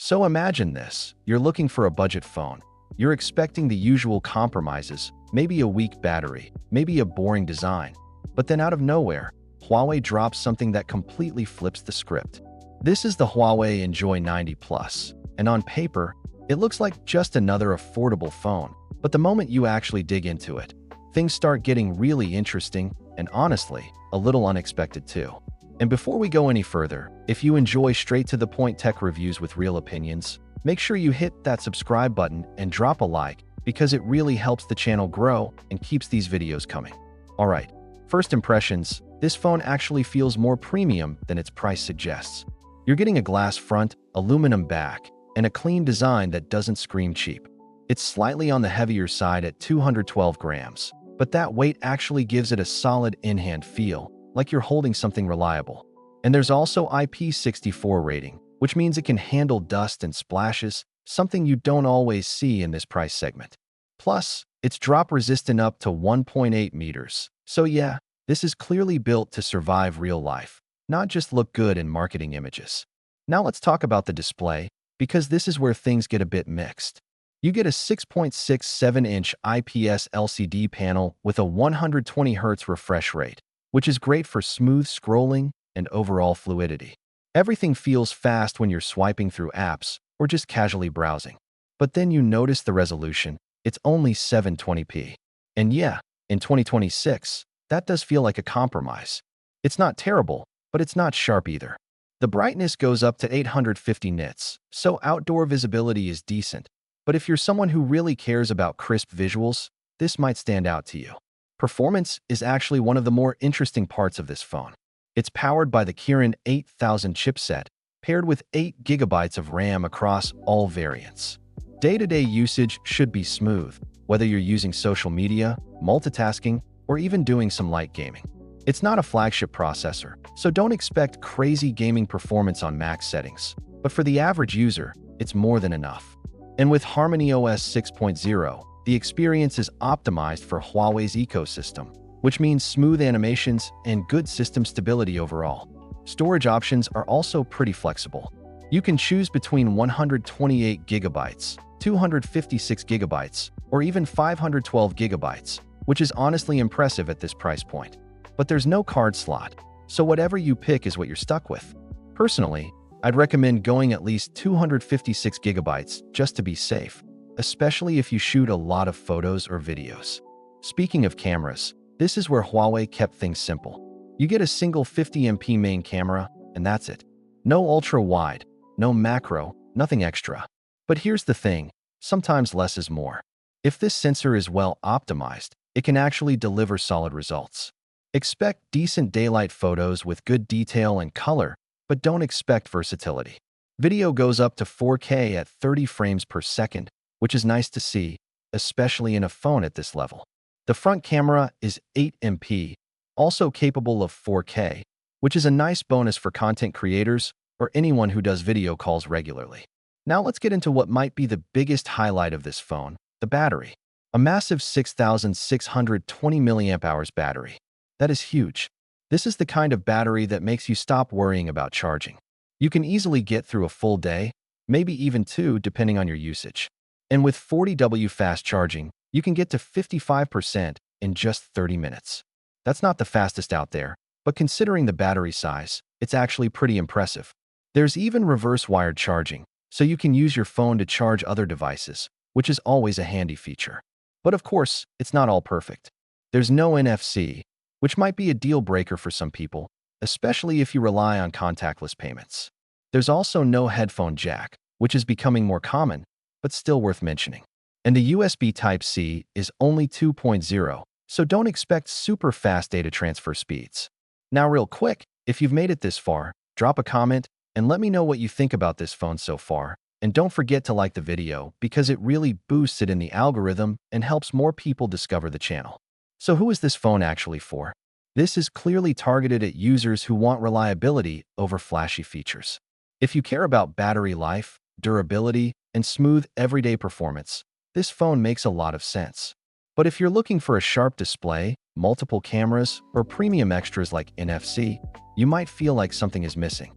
So imagine this, you're looking for a budget phone. You're expecting the usual compromises, maybe a weak battery, maybe a boring design. But then out of nowhere, Huawei drops something that completely flips the script. This is the Huawei Enjoy 90 Plus, and on paper, it looks like just another affordable phone. But the moment you actually dig into it, things start getting really interesting and honestly, a little unexpected too. And before we go any further, if you enjoy straight-to-the-point tech reviews with real opinions, make sure you hit that subscribe button and drop a like because it really helps the channel grow and keeps these videos coming. Alright, first impressions, this phone actually feels more premium than its price suggests. You're getting a glass front, aluminum back, and a clean design that doesn't scream cheap. It's slightly on the heavier side at 212 grams, but that weight actually gives it a solid in-hand feel, like you're holding something reliable. And there's also IP64 rating, which means it can handle dust and splashes, something you don't always see in this price segment. Plus, it's drop-resistant up to 1.8 meters. So yeah, this is clearly built to survive real life, not just look good in marketing images. Now let's talk about the display, because this is where things get a bit mixed. You get a 6.67-inch IPS LCD panel with a 120Hz refresh rate, which is great for smooth scrolling and overall fluidity. Everything feels fast when you're swiping through apps or just casually browsing. But then you notice the resolution, it's only 720p. And yeah, in 2026, that does feel like a compromise. It's not terrible, but it's not sharp either. The brightness goes up to 850 nits, so outdoor visibility is decent. But if you're someone who really cares about crisp visuals, this might stand out to you. Performance is actually one of the more interesting parts of this phone. It's powered by the Kirin 8000 chipset, paired with 8 GB of RAM across all variants. Day-to-day usage should be smooth, whether you're using social media, multitasking, or even doing some light gaming. It's not a flagship processor, so don't expect crazy gaming performance on max settings. But for the average user, it's more than enough. And with HarmonyOS 6.0, the experience is optimized for Huawei's ecosystem, which means smooth animations and good system stability overall. Storage options are also pretty flexible. You can choose between 128 GB, 256 GB, or even 512 GB, which is honestly impressive at this price point. But there's no card slot, so whatever you pick is what you're stuck with. Personally, I'd recommend going at least 256 GB just to be safe, especially if you shoot a lot of photos or videos. Speaking of cameras, this is where Huawei kept things simple. You get a single 50MP main camera, and that's it. No ultra-wide, no macro, nothing extra. But here's the thing, sometimes less is more. If this sensor is well optimized, it can actually deliver solid results. Expect decent daylight photos with good detail and color, but don't expect versatility. Video goes up to 4K at 30 frames per second, which is nice to see, especially in a phone at this level. The front camera is 8MP, also capable of 4K, which is a nice bonus for content creators or anyone who does video calls regularly. Now let's get into what might be the biggest highlight of this phone, the battery. A massive 6,620 mAh battery. That is huge. This is the kind of battery that makes you stop worrying about charging. You can easily get through a full day, maybe even 2 depending on your usage. And with 40W fast charging, you can get to 55% in just 30 minutes. That's not the fastest out there, but considering the battery size, it's actually pretty impressive. There's even reverse wired charging, so you can use your phone to charge other devices, which is always a handy feature. But of course, it's not all perfect. There's no NFC, which might be a deal breaker for some people, especially if you rely on contactless payments. There's also no headphone jack, which is becoming more common, but still worth mentioning. And the USB Type-C is only 2.0, so don't expect super fast data transfer speeds. Now real quick, if you've made it this far, drop a comment and let me know what you think about this phone so far. And don't forget to like the video because it really boosts it in the algorithm and helps more people discover the channel. So who is this phone actually for? This is clearly targeted at users who want reliability over flashy features. If you care about battery life, durability, and smooth everyday performance, this phone makes a lot of sense. But if you're looking for a sharp display, multiple cameras, or premium extras like NFC, you might feel like something is missing.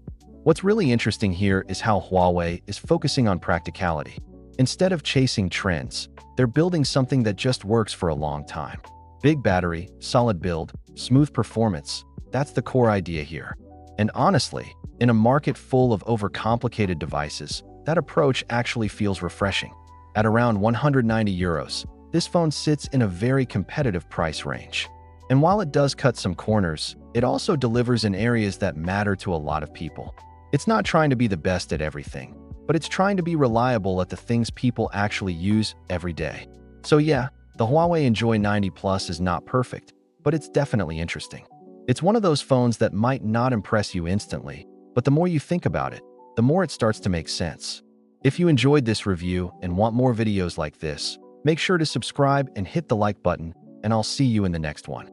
What's really interesting here is how Huawei is focusing on practicality. Instead of chasing trends, they're building something that just works for a long time. Big battery, solid build, smooth performance, that's the core idea here. And honestly, in a market full of overcomplicated devices, that approach actually feels refreshing. At around 190 euros, this phone sits in a very competitive price range. And while it does cut some corners, it also delivers in areas that matter to a lot of people. It's not trying to be the best at everything, but it's trying to be reliable at the things people actually use every day. So yeah, the Huawei Enjoy 90 Plus is not perfect, but it's definitely interesting. It's one of those phones that might not impress you instantly, but the more you think about it, the more it starts to make sense. If you enjoyed this review and want more videos like this, make sure to subscribe and hit the like button, and I'll see you in the next one.